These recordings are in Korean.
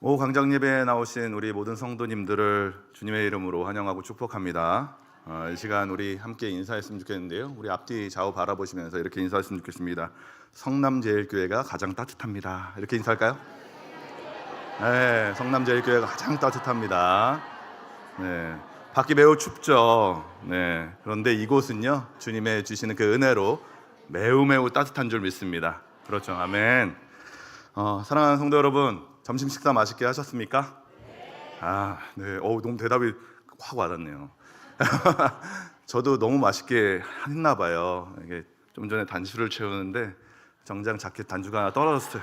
오후 광장 예배에 나오신 우리 모든 성도님들을 주님의 이름으로 환영하고 축복합니다. 이 시간 우리 함께 인사했으면 좋겠는데요. 우리 앞뒤 좌우 바라보시면서 이렇게 인사했으면 좋겠습니다. 성남제일교회가 가장 따뜻합니다. 이렇게 인사할까요? 네, 성남제일교회가 가장 따뜻합니다. 네, 밖이 매우 춥죠. 네, 그런데 이곳은요, 주님의 주시는 그 은혜로 매우 따뜻한 줄 믿습니다. 그렇죠, 아멘. 사랑하는 성도 여러분, 점심 식사 맛있게 하셨습니까? 네. 너무 대답이 확 와닿네요. 저도 너무 맛있게 했나 봐요. 이게 좀 전에 단추를 채우는데 정장 자켓 단추가 하나 떨어졌어요.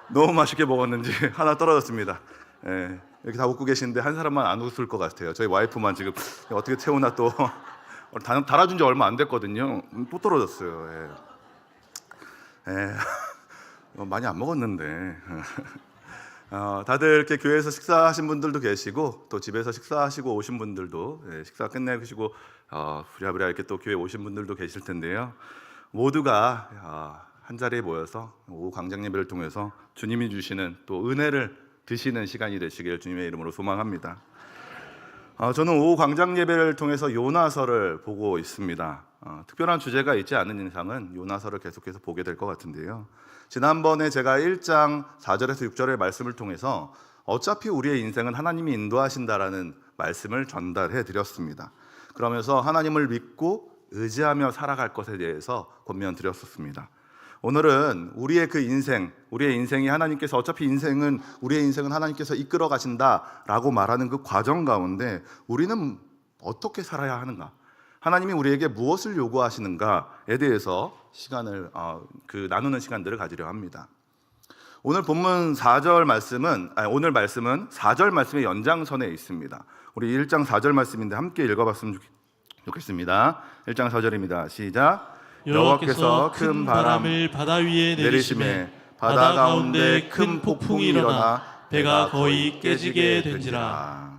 너무 맛있게 먹었는지 하나 떨어졌습니다. 네. 이렇게 다 웃고 계시는데 한 사람만 안 웃을 것 같아요. 저희 와이프만 지금 어떻게 채우나 또 달아준 지 얼마 안 됐거든요. 또 떨어졌어요. 많이 안 먹었는데. 다들 이렇게 교회에서 식사하신 분들도 계시고 또 집에서 식사하시고 오신 분들도 식사 끝내시고 부랴부랴 이렇게 또 교회 오신 분들도 계실 텐데요. 모두가 한 자리에 모여서 오후 광장 예배를 통해서 주님이 주시는 또 은혜를 드시는 시간이 되시길 주님의 이름으로 소망합니다. 저는 오후 광장 예배를 통해서 요나서를 보고 있습니다. 특별한 주제가 있지 않은 이상은 요나서를 계속해서 보게 될 것 같은데요. 지난번에 제가 1장 4절에서 6절의 말씀을 통해서 어차피 우리의 인생은 하나님이 인도하신다라는 말씀을 전달해 드렸습니다. 그러면서 하나님을 믿고 의지하며 살아갈 것에 대해서 권면 드렸었습니다. 오늘은 우리의 인생이 하나님께서 어차피 우리의 인생은 하나님께서 이끌어 가신다라고 말하는 그 과정 가운데 우리는 어떻게 살아야 하는가? 하나님이 우리에게 무엇을 요구하시는가에 대해서 시간을 나누는 시간들을 가지려 합니다. 오늘 본문 4절 말씀은 오늘 말씀은 4절 말씀의 연장선에 있습니다. 우리 1장 4절 말씀인데 함께 읽어봤으면 좋겠습니다. 1장 4절입니다. 시작. 여호와께서 큰 바람을 바다 위에 내리심에 바다 가운데 큰 폭풍이 일어나 배가 거의 깨지게 된지라.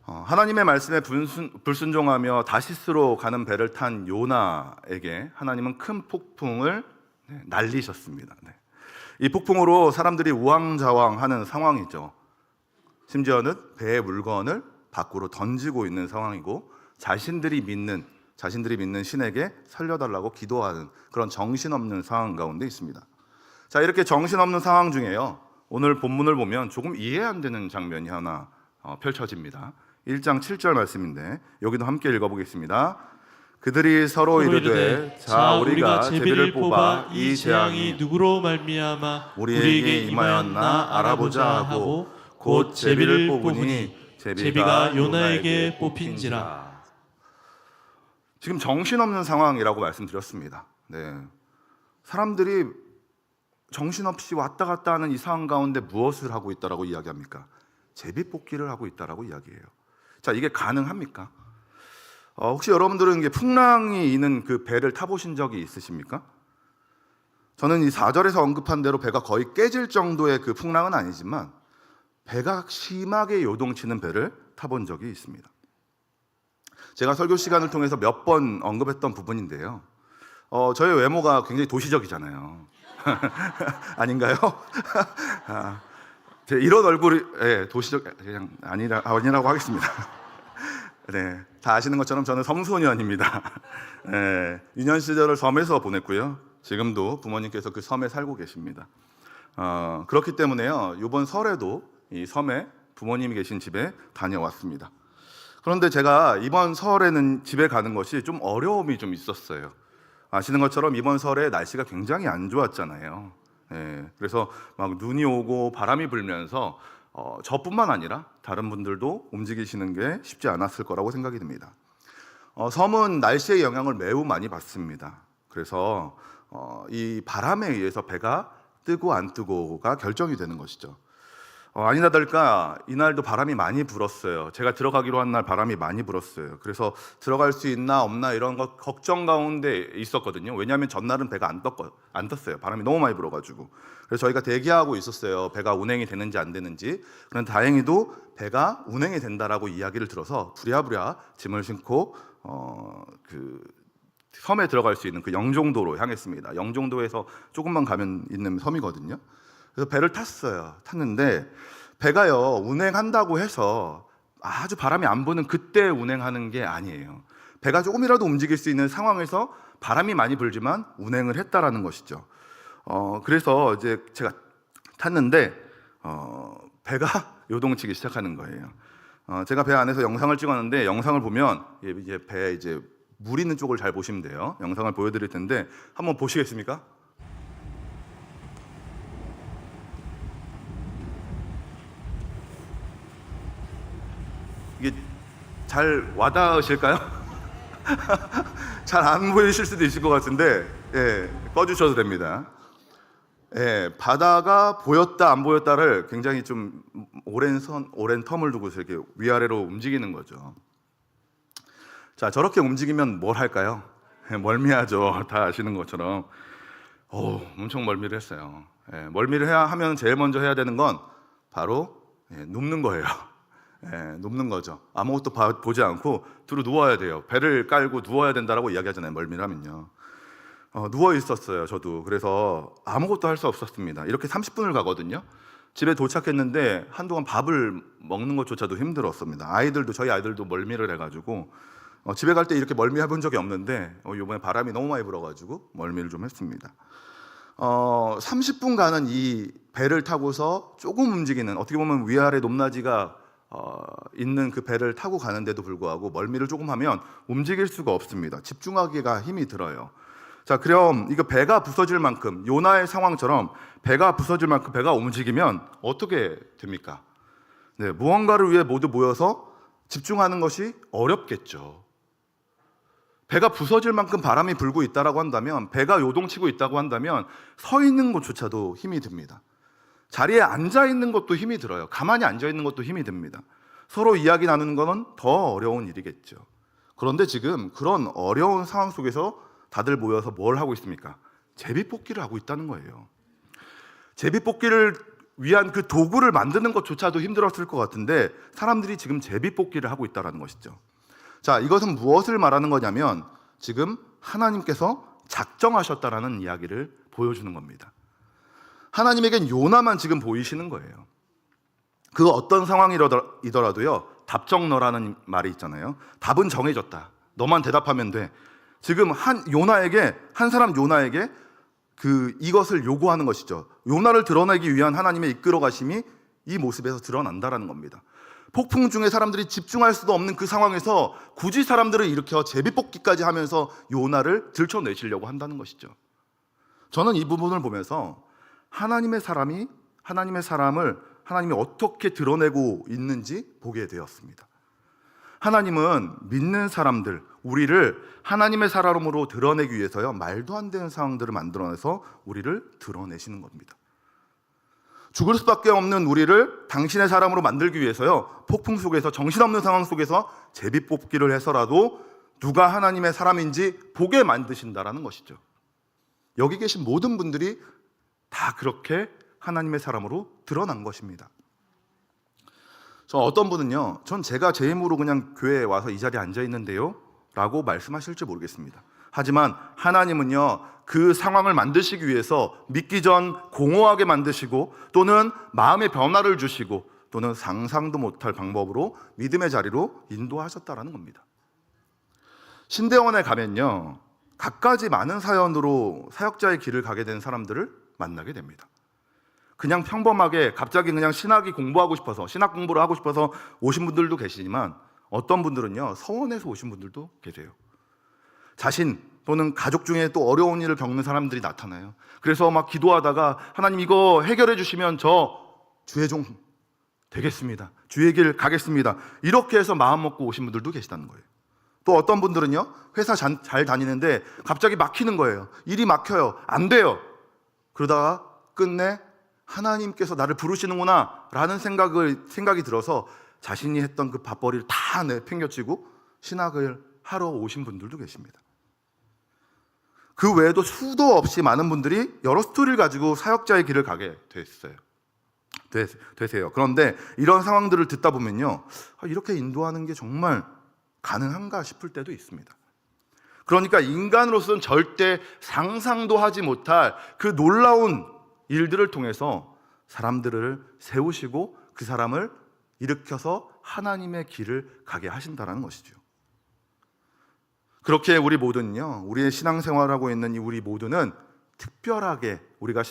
하나님의 말씀에 불순종하며 다시스로 가는 배를 탄 요나에게 하나님은 큰 폭풍을 날리셨습니다. 이 폭풍으로 사람들이 우왕좌왕하는 상황이죠. 심지어는 배의 물건을 밖으로 던지고 있는 상황이고 자신들이 믿는 신에게 살려달라고 기도하는 그런 정신없는 상황 가운데 있습니다. 자, 이렇게 정신없는 상황 중에요, 오늘 본문을 보면 조금 이해 안 되는 장면이 하나 펼쳐집니다. 1장 7절 말씀인데 여기도 함께 읽어보겠습니다. 그들이 서로 이르되 자 우리가 제비를 뽑아 이 재앙이 누구로 말미암아 우리에게 임하였나 알아보자 하고 곧 제비를 뽑으니 제비가 요나에게 뽑힌지라. 지금 정신없는 상황이라고 말씀드렸습니다. 사람들이 정신없이 왔다 갔다 하는 이 상황 가운데 무엇을 하고 있다라고 이야기합니까? 제비 뽑기를 하고 있다라고 이야기해요. 자, 이게 가능합니까? 혹시 여러분들은 이게 풍랑이 있는 그 배를 타보신 적이 있으십니까? 저는 이 4절에서 언급한 대로 배가 거의 깨질 정도의 그 풍랑은 아니지만 배가 심하게 요동치는 배를 타본 적이 있습니다. 제가 설교 시간을 통해서 몇 번 언급했던 부분인데요. 저의 외모가 굉장히 도시적이잖아요. 아닌가요? 이런 얼굴이 도시적 그냥 아니라고 하겠습니다. 다 아시는 것처럼 저는 섬소년입니다. 유년 시절을 섬에서 보냈고요. 지금도 부모님께서 그 섬에 살고 계십니다. 그렇기 때문에요, 이번 설에도 이 섬에 부모님이 계신 집에 다녀왔습니다. 그런데 제가 이번 설에는 집에 가는 것이 좀 어려움이 좀 있었어요. 아시는 것처럼 이번 설에 날씨가 굉장히 안 좋았잖아요. 그래서 막 눈이 오고 바람이 불면서 저뿐만 아니라 다른 분들도 움직이시는 게 쉽지 않았을 거라고 생각이 듭니다. 섬은 날씨의 영향을 매우 많이 받습니다. 그래서 이 바람에 의해서 배가 뜨고 안 뜨고가 결정이 되는 것이죠. 아니나 다를까 이날도 바람이 많이 불었어요. 제가 들어가기로 한 날 바람이 많이 불었어요. 그래서 들어갈 수 있나 없나 이런 거 걱정 가운데 있었거든요. 왜냐하면 전날은 배가 안 떴어요. 바람이 너무 많이 불어가지고. 그래서 저희가 대기하고 있었어요. 배가 운행이 되는지 안 되는지. 그런데 다행히도 배가 운행이 된다라고 이야기를 들어서 부랴부랴 짐을 싣고 그 섬에 들어갈 수 있는 그 영종도로 향했습니다. 영종도에서 조금만 가면 있는 섬이거든요. 그래서 배를 탔는데 배가요, 운행한다고 해서 아주 바람이 안 부는 그때 운행하는 게 아니에요. 배가 조금이라도 움직일 수 있는 상황에서 바람이 많이 불지만 운행을 했다라는 것이죠. 그래서 이제 제가 탔는데 배가 요동치기 시작하는 거예요. 제가 배 안에서 영상을 찍었는데 영상을 보면 이제 배에 이제 물 있는 쪽을 잘 보시면 돼요. 영상을 보여드릴 텐데 한번 보시겠습니까? 이게 잘 와닿으실까요? 잘 안 보이실 수도 있을 것 같은데, 예, 꺼주셔도 됩니다. 예, 바다가 보였다 안 보였다를 굉장히 좀 오랜 텀을 두고서 이렇게 위아래로 움직이는 거죠. 자, 저렇게 움직이면 뭘 할까요? 예, 멀미하죠. 다 아시는 것처럼. 엄청 멀미를 했어요. 예, 멀미를 하면 제일 먼저 해야 되는 건 바로 눕는 거예요. 눕는 거죠. 아무것도 보지 않고 두루 누워야 돼요. 배를 깔고 누워야 된다라고 이야기하잖아요. 멀미를 하면요. 누워 있었어요. 저도. 그래서 아무것도 할 수 없었습니다. 이렇게 30분을 가거든요. 집에 도착했는데 한동안 밥을 먹는 것조차도 힘들었습니다. 저희 아이들도 멀미를 해가지고 집에 갈 때 이렇게 멀미 해본 적이 없는데 이번에 바람이 너무 많이 불어가지고 멀미를 좀 했습니다. 30분 가는 이 배를 타고서 조금 움직이는, 어떻게 보면 위아래 높낮이가 있는 그 배를 타고 가는데도 불구하고 멀미를 조금 하면 움직일 수가 없습니다. 집중하기가 힘이 들어요. 자, 그럼 이거 배가 부서질 만큼, 요나의 상황처럼 배가 부서질 만큼 배가 움직이면 어떻게 됩니까? 네, 무언가를 위해 모두 모여서 집중하는 것이 어렵겠죠. 배가 부서질 만큼 바람이 불고 있다라고 한다면, 배가 요동치고 있다고 한다면 서 있는 것조차도 힘이 듭니다. 자리에 앉아 있는 것도 힘이 들어요. 가만히 앉아 있는 것도 힘이 듭니다. 서로 이야기 나누는 것은 더 어려운 일이겠죠. 그런데 지금 그런 어려운 상황 속에서 다들 모여서 뭘 하고 있습니까? 제비뽑기를 하고 있다는 거예요. 제비뽑기를 위한 그 도구를 만드는 것조차도 힘들었을 것 같은데 사람들이 지금 제비뽑기를 하고 있다는 것이죠. 자, 이것은 무엇을 말하는 거냐면 지금 하나님께서 작정하셨다라는 이야기를 보여주는 겁니다. 하나님에겐 요나만 지금 보이시는 거예요. 그 어떤 상황이더라도요, 답정너라는 말이 있잖아요. 답은 정해졌다. 너만 대답하면 돼. 지금 한 사람 요나에게 이것을 요구하는 것이죠. 요나를 드러내기 위한 하나님의 이끌어 가심이 이 모습에서 드러난다라는 겁니다. 폭풍 중에 사람들이 집중할 수도 없는 그 상황에서 굳이 사람들을 일으켜 제비뽑기까지 하면서 요나를 들춰내시려고 한다는 것이죠. 저는 이 부분을 보면서 하나님의 사람을 하나님이 어떻게 드러내고 있는지 보게 되었습니다. 하나님은 믿는 사람들, 우리를 하나님의 사람으로 드러내기 위해서요, 말도 안 되는 상황들을 만들어내서 우리를 드러내시는 겁니다. 죽을 수밖에 없는 우리를 당신의 사람으로 만들기 위해서요, 폭풍 속에서, 정신없는 상황 속에서 제비뽑기를 해서라도 누가 하나님의 사람인지 보게 만드신다라는 것이죠. 여기 계신 모든 분들이 다 그렇게 하나님의 사람으로 드러난 것입니다. 어떤 분은요, 전 제가 제 힘으로 그냥 교회에 와서 이 자리에 앉아 있는데요 라고 말씀하실지 모르겠습니다. 하지만 하나님은요, 그 상황을 만드시기 위해서 믿기 전 공허하게 만드시고, 또는 마음의 변화를 주시고, 또는 상상도 못할 방법으로 믿음의 자리로 인도하셨다라는 겁니다. 신대원에 가면요, 갖가지 많은 사연으로 사역자의 길을 가게 된 사람들을 만나게 됩니다. 그냥 평범하게 갑자기 그냥 신학 공부를 하고 싶어서 오신 분들도 계시지만, 어떤 분들은요, 서원에서 오신 분들도 계세요. 자신 또는 가족 중에 또 어려운 일을 겪는 사람들이 나타나요. 그래서 막 기도하다가 하나님 이거 해결해 주시면 저 주의 종 되겠습니다. 주의 길 가겠습니다. 이렇게 해서 마음 먹고 오신 분들도 계시다는 거예요. 또 어떤 분들은요, 회사 잘 다니는데 갑자기 막히는 거예요. 일이 막혀요. 안 돼요. 그러다가 끝내 하나님께서 나를 부르시는구나 라는 생각이 들어서 자신이 했던 그 밥벌이를 다 내팽겨치고 신학을 하러 오신 분들도 계십니다. 그 외에도 수도 없이 많은 분들이 여러 스토리를 가지고 사역자의 길을 가게 되세요. 그런데 이런 상황들을 듣다 보면요, 이렇게 인도하는 게 정말 가능한가 싶을 때도 있습니다. 그러니까 인간으로서는 절대 상상도 하지 못할 그 놀라운 일들을 통해서 사람들을 세우시고 그 사람을 일으켜서 하나님의 길을 가게 하신다는 것이죠. 그렇게 우리 모두는요, 우리의 신앙생활하고 있는 우리 모두는 특별하게 우리가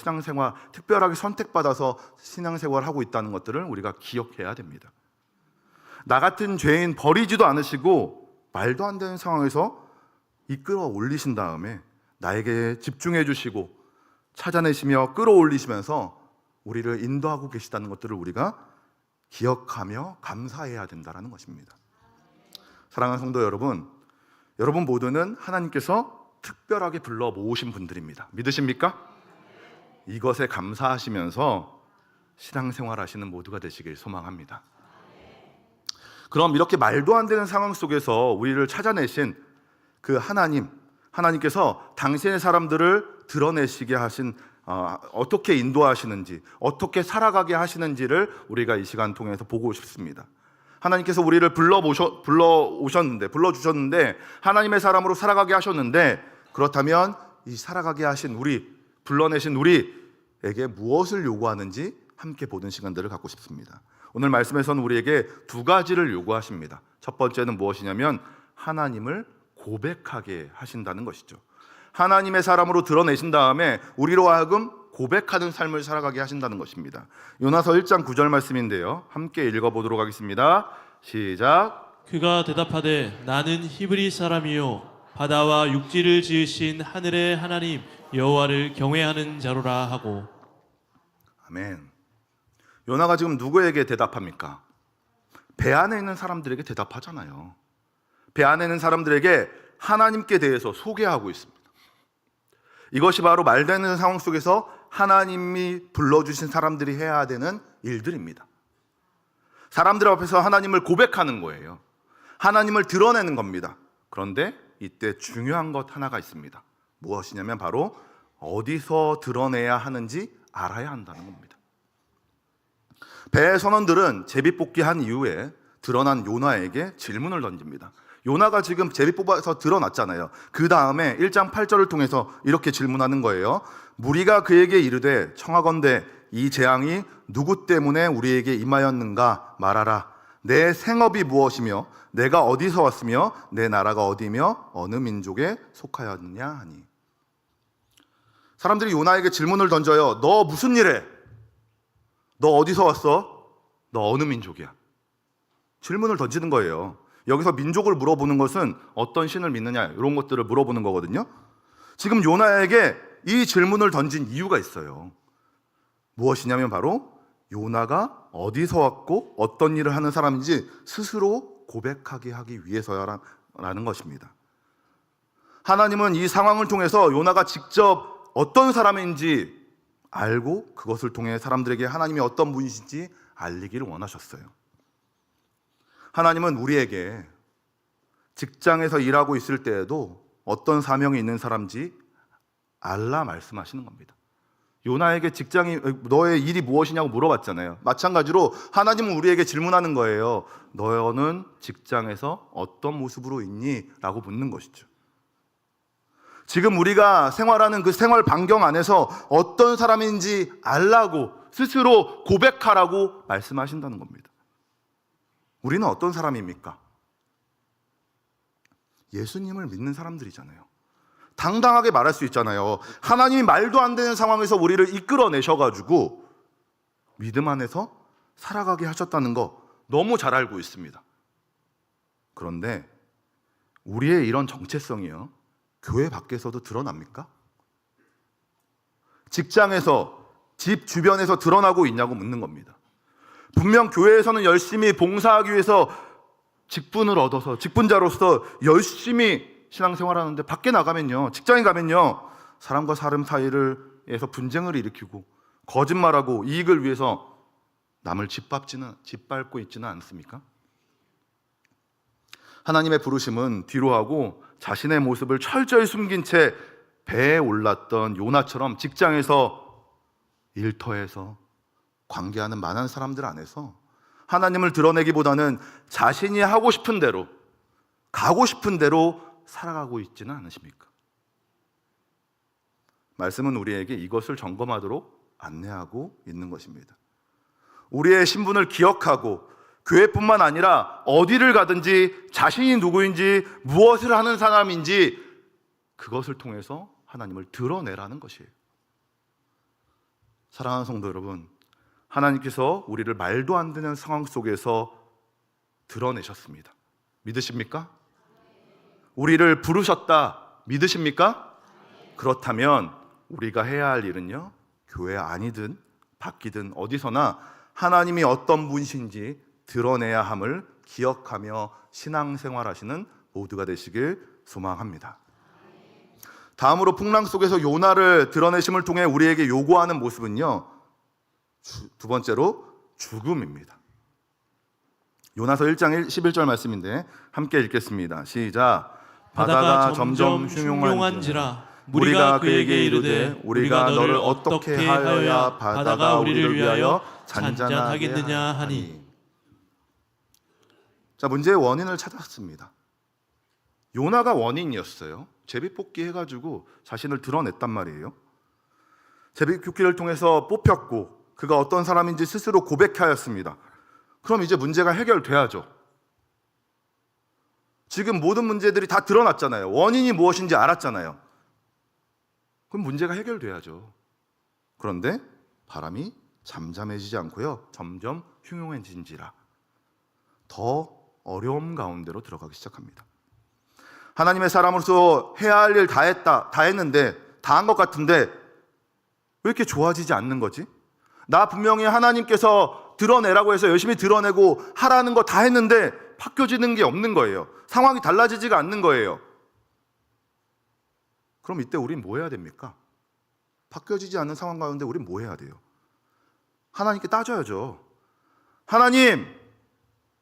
특별하게 선택받아서 신앙생활하고 있다는 것들을 우리가 기억해야 됩니다. 나 같은 죄인 버리지도 않으시고 말도 안 되는 상황에서 이끌어 올리신 다음에 나에게 집중해 주시고 찾아내시며 끌어올리시면서 우리를 인도하고 계시다는 것들을 우리가 기억하며 감사해야 된다는 것입니다. 사랑하는 성도 여러분, 여러분 모두는 하나님께서 특별하게 불러 모으신 분들입니다. 믿으십니까? 이것에 감사하시면서 신앙생활 하시는 모두가 되시길 소망합니다. 그럼 이렇게 말도 안 되는 상황 속에서 우리를 찾아내신 그 하나님께서 당신의 사람들을 드러내시게 하신 어떻게 인도하시는지, 어떻게 살아가게 하시는지를 우리가 이 시간 통해서 보고 싶습니다. 하나님께서 우리를 불러주셨는데 하나님의 사람으로 살아가게 하셨는데, 그렇다면 이 살아가게 하신 불러내신 우리에게 무엇을 요구하는지 함께 보는 시간들을 갖고 싶습니다. 오늘 말씀에서는 우리에게 두 가지를 요구하십니다. 첫 번째는 무엇이냐면 하나님을 고백하게 하신다는 것이죠. 하나님의 사람으로 드러내신 다음에 우리로 하여금 고백하는 삶을 살아가게 하신다는 것입니다. 요나서 1장 9절 말씀인데요, 함께 읽어보도록 하겠습니다. 시작. 그가 대답하되 나는 히브리 사람이요 바다와 육지를 지으신 하늘의 하나님 여호와를 경외하는 자로라 하고. 아멘. 요나가 지금 누구에게 대답합니까? 배 안에 있는 사람들에게 대답하잖아요. 배 안에 있는 사람들에게 하나님께 대해서 소개하고 있습니다. 이것이 바로 말되는 상황 속에서 하나님이 불러주신 사람들이 해야 되는 일들입니다. 사람들 앞에서 하나님을 고백하는 거예요. 하나님을 드러내는 겁니다. 그런데 이때 중요한 것 하나가 있습니다. 무엇이냐면 바로 어디서 드러내야 하는지 알아야 한다는 겁니다. 배의 선원들은 제비뽑기한 이후에 드러난 요나에게 질문을 던집니다. 요나가 지금 제비뽑아서 드러났잖아요. 그 다음에 1장 8절을 통해서 이렇게 질문하는 거예요. 무리가 그에게 이르되 청하건대 이 재앙이 누구 때문에 우리에게 임하였는가 말하라. 내 생업이 무엇이며 내가 어디서 왔으며 내 나라가 어디며 어느 민족에 속하였느냐 하니. 사람들이 요나에게 질문을 던져요. 너 무슨 일해? 너 어디서 왔어? 너 어느 민족이야? 질문을 던지는 거예요. 여기서 민족을 물어보는 것은 어떤 신을 믿느냐, 이런 것들을 물어보는 거거든요. 지금 요나에게 이 질문을 던진 이유가 있어요. 무엇이냐면 바로 요나가 어디서 왔고 어떤 일을 하는 사람인지 스스로 고백하게 하기 위해서라는 것입니다. 하나님은 이 상황을 통해서 요나가 직접 어떤 사람인지 알고 그것을 통해 사람들에게 하나님이 어떤 분이신지 알리기를 원하셨어요. 하나님은 우리에게 직장에서 일하고 있을 때에도 어떤 사명이 있는 사람인지 알라 말씀하시는 겁니다. 요나에게 너의 일이 무엇이냐고 물어봤잖아요. 마찬가지로 하나님은 우리에게 질문하는 거예요. 너는 직장에서 어떤 모습으로 있니? 라고 묻는 것이죠. 지금 우리가 생활하는 그 생활 반경 안에서 어떤 사람인지 알라고 스스로 고백하라고 말씀하신다는 겁니다. 우리는 어떤 사람입니까? 예수님을 믿는 사람들이잖아요. 당당하게 말할 수 있잖아요. 하나님이 말도 안 되는 상황에서 우리를 이끌어내셔가지고 믿음 안에서 살아가게 하셨다는 거 너무 잘 알고 있습니다. 그런데 우리의 이런 정체성이요, 교회 밖에서도 드러납니까? 직장에서, 집 주변에서 드러나고 있냐고 묻는 겁니다. 분명 교회에서는 열심히 봉사하기 위해서 직분을 얻어서 직분자로서 열심히 신앙생활하는데 밖에 나가면요, 직장에 가면요, 사람과 사람 사이에서 분쟁을 일으키고 거짓말하고 이익을 위해서 남을 짓밟고 있지는 않습니까? 하나님의 부르심은 뒤로 하고 자신의 모습을 철저히 숨긴 채 배에 올랐던 요나처럼 직장에서, 일터에서, 관계하는 많은 사람들 안에서 하나님을 드러내기보다는 자신이 하고 싶은 대로, 가고 싶은 대로 살아가고 있지는 않으십니까? 말씀은 우리에게 이것을 점검하도록 안내하고 있는 것입니다. 우리의 신분을 기억하고 교회뿐만 아니라 어디를 가든지 자신이 누구인지 무엇을 하는 사람인지 그것을 통해서 하나님을 드러내라는 것이에요. 사랑하는 성도 여러분, 하나님께서 우리를 말도 안 되는 상황 속에서 드러내셨습니다. 믿으십니까? 우리를 부르셨다. 믿으십니까? 그렇다면 우리가 해야 할 일은요, 교회 아니든 밖이든 어디서나 하나님이 어떤 분이신지 드러내야 함을 기억하며 신앙생활하시는 모두가 되시길 소망합니다. 다음으로 풍랑 속에서 요나를 드러내심을 통해 우리에게 요구하는 모습은요, 두 번째로 죽음입니다. 요나서 1장 11절 말씀인데 함께 읽겠습니다. 시작. 바다가 점점 흉용한지라 우리가 그에게 이르되 우리가 너를 어떻게 하여야 바다가 우리를 위하여 잔잔하겠느냐 하니. 자, 문제의 원인을 찾았습니다. 요나가 원인이었어요. 제비뽑기 해가지고 자신을 드러냈단 말이에요. 제비뽑기를 통해서 뽑혔고 그가 어떤 사람인지 스스로 고백하였습니다. 그럼 이제 문제가 해결돼야죠. 지금 모든 문제들이 다 드러났잖아요. 원인이 무엇인지 알았잖아요. 그럼 문제가 해결돼야죠. 그런데 바람이 잠잠해지지 않고요, 점점 흉흉해진지라 더 어려움 가운데로 들어가기 시작합니다. 하나님의 사람으로서 해야 할 일 다 했는데, 다 한 것 같은데 왜 이렇게 좋아지지 않는 거지? 나 분명히 하나님께서 드러내라고 해서 열심히 드러내고 하라는 거 다 했는데 바뀌어지는 게 없는 거예요. 상황이 달라지지가 않는 거예요. 그럼 이때 우린 뭐 해야 됩니까? 바뀌어지지 않는 상황 가운데 우린 뭐 해야 돼요? 하나님께 따져야죠. 하나님,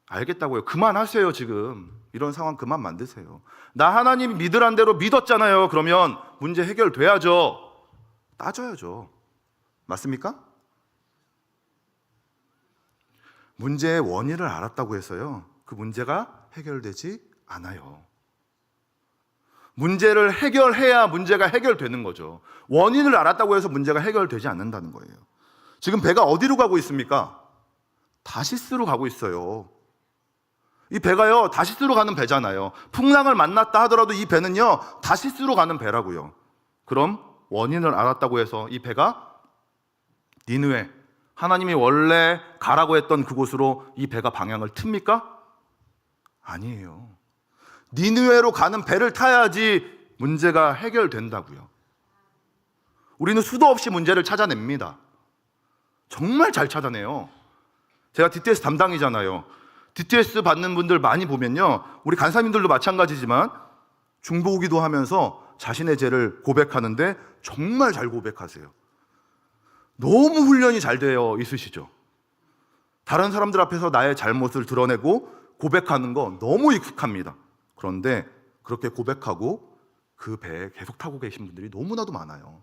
알겠다고요. 그만하세요. 지금 이런 상황 그만 만드세요. 나 하나님 믿으란 대로 믿었잖아요. 그러면 문제 해결돼야죠. 따져야죠. 맞습니까? 문제의 원인을 알았다고 해서요, 그 문제가 해결되지 않아요. 문제를 해결해야 문제가 해결되는 거죠. 원인을 알았다고 해서 문제가 해결되지 않는다는 거예요. 지금 배가 어디로 가고 있습니까? 다시스로 가고 있어요. 이 배가요, 다시스로 가는 배잖아요. 풍랑을 만났다 하더라도 이 배는요, 다시스로 가는 배라고요. 그럼 원인을 알았다고 해서 이 배가 니느웨, 하나님이 원래 가라고 했던 그곳으로 이 배가 방향을 틉니까? 아니에요. 니느웨로 가는 배를 타야지 문제가 해결된다고요. 우리는 수도 없이 문제를 찾아냅니다. 정말 잘 찾아내요. 제가 DTS 담당이잖아요. DTS 받는 분들 많이 보면요, 우리 간사님들도 마찬가지지만 중보기도 하면서 자신의 죄를 고백하는데 정말 잘 고백하세요. 너무 훈련이 잘 되어 있으시죠. 다른 사람들 앞에서 나의 잘못을 드러내고 고백하는 거 너무 익숙합니다. 그런데 그렇게 고백하고 그 배에 계속 타고 계신 분들이 너무나도 많아요.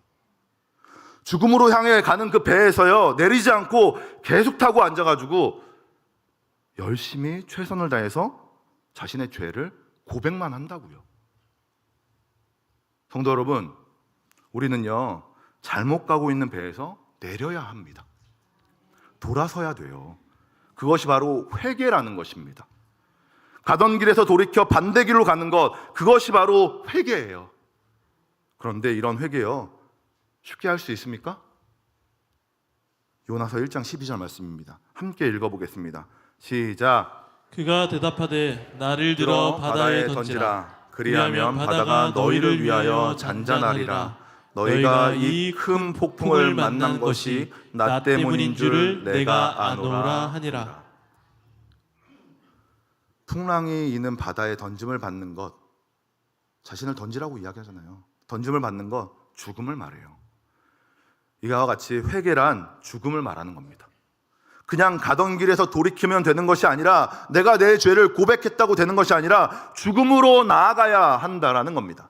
죽음으로 향해 가는 그 배에서요, 내리지 않고 계속 타고 앉아가지고 열심히 최선을 다해서 자신의 죄를 고백만 한다고요. 성도 여러분, 우리는요, 잘못 가고 있는 배에서 내려야 합니다. 돌아서야 돼요. 그것이 바로 회개라는 것입니다. 가던 길에서 돌이켜 반대길로 가는 것, 그것이 바로 회개예요. 그런데 이런 회개요, 쉽게 할 수 있습니까? 요나서 1장 12절 말씀입니다. 함께 읽어보겠습니다. 시작. 그가 대답하되 나를 들어 바다에 던지라. 그리하면 바다가 너희를 위하여 잔잔하리라. 너희가 이 큰 폭풍을 만난 것이 나 때문인 줄을 내가 아노라 하니라. 풍랑이 있는 바다에 던짐을 받는 것, 자신을 던지라고 이야기하잖아요. 던짐을 받는 것, 죽음을 말해요. 이와 같이 회개란 죽음을 말하는 겁니다. 그냥 가던 길에서 돌이키면 되는 것이 아니라, 내가 내 죄를 고백했다고 되는 것이 아니라 죽음으로 나아가야 한다라는 겁니다.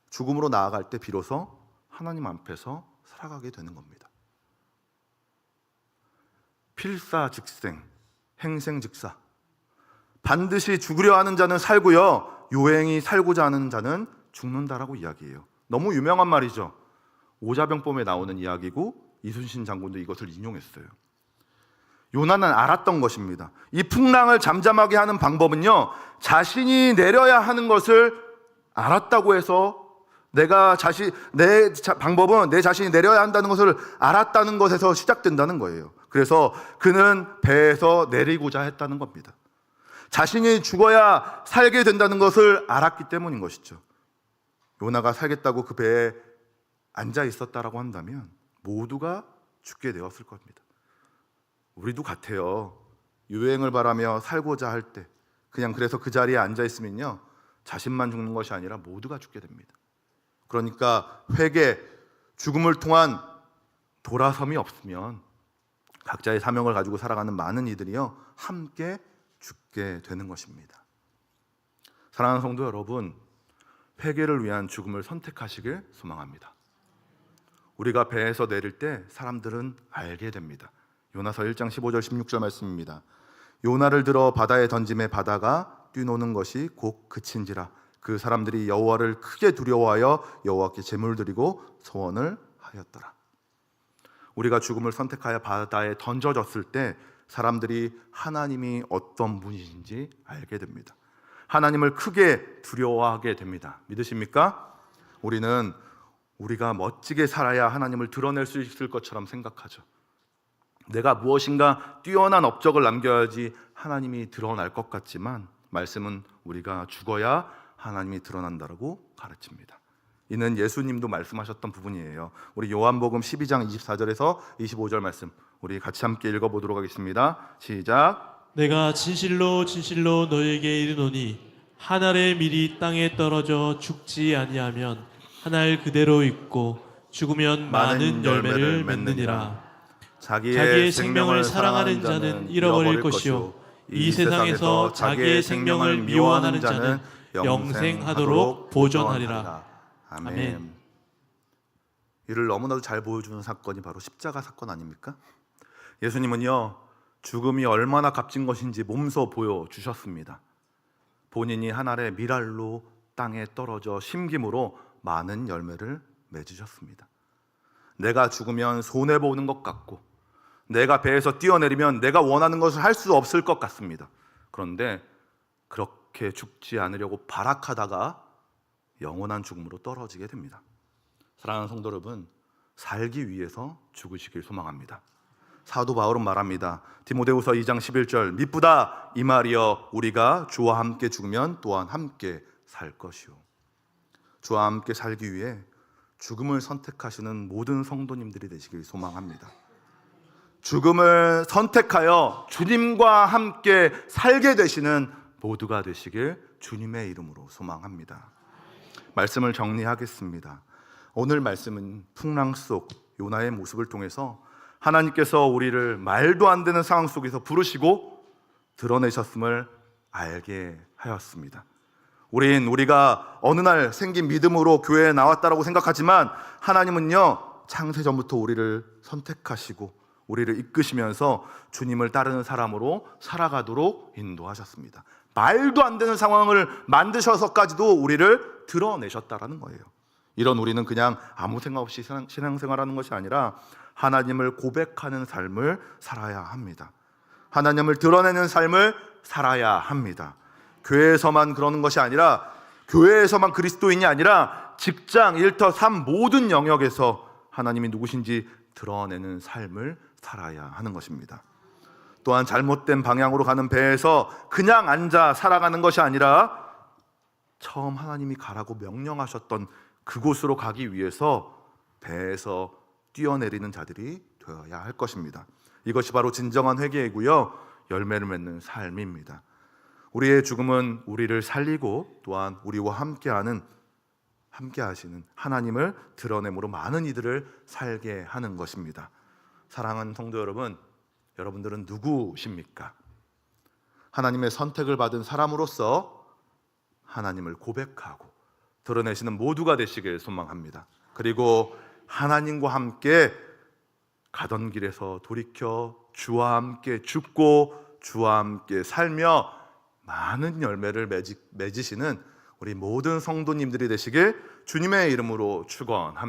죽음으로 나아갈 때 비로소 하나님 앞에서 살아가게 되는 겁니다. 필사즉생, 행생즉사. 반드시 죽으려 하는 자는 살고요, 요행히 살고자 하는 자는 죽는다라고 이야기해요. 너무 유명한 말이죠. 오자병법에 나오는 이야기고 이순신 장군도 이것을 인용했어요. 요나는 알았던 것입니다. 이 풍랑을 잠잠하게 하는 방법은요, 자신이 내려야 하는 것을 알았다고 해서 방법은 내 자신이 내려야 한다는 것을 알았다는 것에서 시작된다는 거예요. 그래서 그는 배에서 내리고자 했다는 겁니다. 자신이 죽어야 살게 된다는 것을 알았기 때문인 것이죠. 요나가 살겠다고 그 배에 앉아 있었다라고 한다면 모두가 죽게 되었을 겁니다. 우리도 같아요. 유행을 바라며 살고자 할 때 그냥 그래서 그 자리에 앉아 있으면요, 자신만 죽는 것이 아니라 모두가 죽게 됩니다. 그러니까 회개, 죽음을 통한 돌아섬이 없으면 각자의 사명을 가지고 살아가는 많은 이들이요, 함께 죽게 되는 것입니다. 사랑하는 성도 여러분, 회개를 위한 죽음을 선택하시길 소망합니다. 우리가 배에서 내릴 때 사람들은 알게 됩니다. 요나서 1장 15절 16절 말씀입니다. 요나를 들어 바다에 던짐에 바다가 뛰노는 것이 곧 그친지라. 그 사람들이 여호와를 크게 두려워하여 여호와께 제물을 드리고 소원을 하였더라. 우리가 죽음을 선택하여 바다에 던져졌을 때 사람들이 하나님이 어떤 분이신지 알게 됩니다. 하나님을 크게 두려워하게 됩니다. 믿으십니까? 우리는 우리가 멋지게 살아야 하나님을 드러낼 수 있을 것처럼 생각하죠. 내가 무엇인가 뛰어난 업적을 남겨야지 하나님이 드러날 것 같지만 말씀은 우리가 죽어야 하나님이 드러난다고 가르칩니다. 이는 예수님도 말씀하셨던 부분이에요. 우리 요한복음 12장 24절에서 25절 말씀 우리 같이 함께 읽어보도록 하겠습니다. 시작. 내가 진실로 진실로 너에게 이르노니 한 알의 밀이 땅에 떨어져 죽지 아니하면 한 알 그대로 있고 죽으면 많은 열매를 맺느니라. 자기의 생명을 사랑하는 자는 잃어버릴 것이요 이 세상에서 자기의 생명을 미워하는 자는 영생하도록 보존하리라. 아멘. 이를 너무나도 잘 보여주는 사건이 바로 십자가 사건 아닙니까? 예수님은요, 죽음이 얼마나 값진 것인지 몸소 보여주셨습니다. 본인이 한 알의 밀알로 땅에 떨어져 심김으로 많은 열매를 맺으셨습니다. 내가 죽으면 손해보는 것 같고 내가 배에서 뛰어내리면 내가 원하는 것을 할 수 없을 것 같습니다. 그런데 그렇게 죽지 않으려고 발악하다가 영원한 죽음으로 떨어지게 됩니다. 사랑하는 성도 여러분, 살기 위해서 죽으시길 소망합니다. 사도 바울은 말합니다. 디모데후서 2장 11절 미쁘다 이 말이여 우리가 주와 함께 죽으면 또한 함께 살 것이요. 주와 함께 살기 위해 죽음을 선택하시는 모든 성도님들이 되시길 소망합니다. 죽음을 선택하여 주님과 함께 살게 되시는 모두가 되시길 주님의 이름으로 소망합니다. 말씀을 정리하겠습니다. 오늘 말씀은 풍랑 속 요나의 모습을 통해서 하나님께서 우리를 말도 안 되는 상황 속에서 부르시고 드러내셨음을 알게 하였습니다. 우리가 어느 날 생긴 믿음으로 교회에 나왔다라고 생각하지만 하나님은요, 창세전부터 우리를 선택하시고 우리를 이끄시면서 주님을 따르는 사람으로 살아가도록 인도하셨습니다. 말도 안 되는 상황을 만드셔서까지도 우리를 드러내셨다라는 거예요. 이런 우리는 그냥 아무 생각 없이 신앙생활하는 것이 아니라 하나님을 고백하는 삶을 살아야 합니다. 하나님을 드러내는 삶을 살아야 합니다. 교회에서만 그러는 것이 아니라 교회에서만 그리스도인이 아니라 직장, 일터, 삶 모든 영역에서 하나님이 누구신지 드러내는 삶을 살아야 하는 것입니다. 또한 잘못된 방향으로 가는 배에서 그냥 앉아 살아가는 것이 아니라 처음 하나님이 가라고 명령하셨던 그곳으로 가기 위해서 배에서 뛰어내리는 자들이 되어야 할 것입니다. 이것이 바로 진정한 회개이고요, 열매를 맺는 삶입니다. 우리의 죽음은 우리를 살리고 또한 우리와 함께 하시는 하나님을 드러내므로 많은 이들을 살게 하는 것입니다. 사랑하는 성도 여러분, 여러분들은 누구십니까? 하나님의 선택을 받은 사람으로서 하나님을 고백하고 드러내시는 모두가 되시길 소망합니다. 그리고 하나님과 함께 가던 길에서 돌이켜 주와 함께 죽고 주와 함께 살며 많은 열매를 맺으시는 우리 모든 성도님들이 되시길 주님의 이름으로 축원합니다.